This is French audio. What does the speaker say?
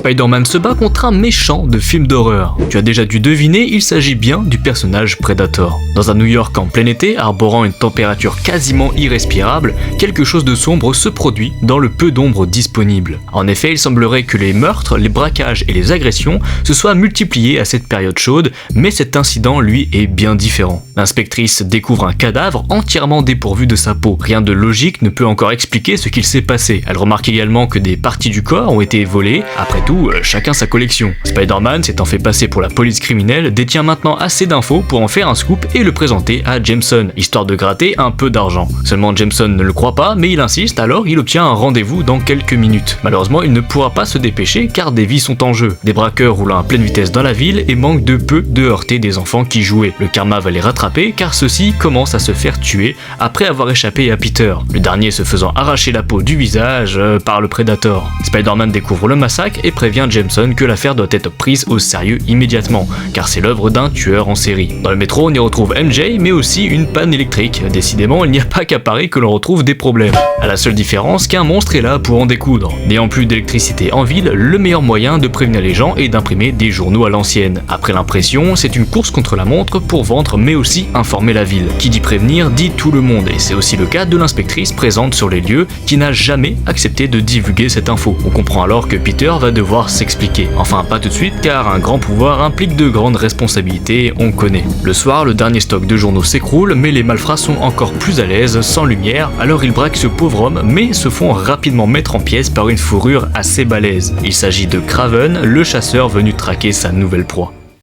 Spider-Man se bat contre un méchant de film d'horreur. Tu as déjà dû deviner, il s'agit bien du personnage Predator. Dans un New York en plein été, arborant une température quasiment irrespirable, quelque chose de sombre se produit dans le peu d'ombre disponible. En effet, il semblerait que les meurtres, les braquages et les agressions se soient multipliés à cette période chaude, mais cet incident, lui, est bien différent. L'inspectrice découvre un cadavre entièrement dépourvu de sa peau. Rien de logique ne peut encore expliquer ce qu'il s'est passé. Elle remarque également que des parties du corps ont été volées. Après tout, chacun sa collection. Spider-Man, s'étant fait passer pour la police criminelle, détient maintenant assez d'infos pour en faire un scoop et le présenter à Jameson, histoire de gratter un peu d'argent. Seulement Jameson ne le croit pas, mais il insiste, alors il obtient un rendez-vous dans quelques minutes. Malheureusement, il ne pourra pas se dépêcher car des vies sont en jeu. Des braqueurs roulant à pleine vitesse dans la ville et manquent de peu de heurter des enfants qui jouaient. Le karma va les rattraper car ceux-ci commencent à se faire tuer après avoir échappé à Peter, le dernier se faisant arracher la peau du visage par le Predator. Spider-Man découvre le massacre et prévient Jameson que l'affaire doit être prise au sérieux immédiatement, car c'est l'œuvre d'un tueur en série. Dans le métro, on y retrouve MJ, mais aussi une panne électrique. Décidément, il n'y a pas qu'à Paris que l'on retrouve des problèmes. À la seule différence qu'un monstre est là pour en découdre. N'ayant plus d'électricité en ville, le meilleur moyen de prévenir les gens est d'imprimer des journaux à l'ancienne. Après l'impression, c'est une course contre la montre pour vendre mais aussi informer la ville. Qui dit prévenir dit tout le monde, et c'est aussi le cas de l'inspectrice présente sur les lieux qui n'a jamais accepté de divulguer cette info. On comprend alors que Peter va devoir s'expliquer. Enfin, pas tout de suite car un grand pouvoir implique de grandes responsabilités, on connaît. Le soir, le dernier stock de journaux s'écroule, mais les malfrats sont encore plus à l'aise, sans lumière, alors ils braquent ce pauvre homme, mais se font rapidement mettre en pièces par une fourrure assez balèze. Il s'agit de Kraven, le chasseur venu traquer sa nouvelle proie.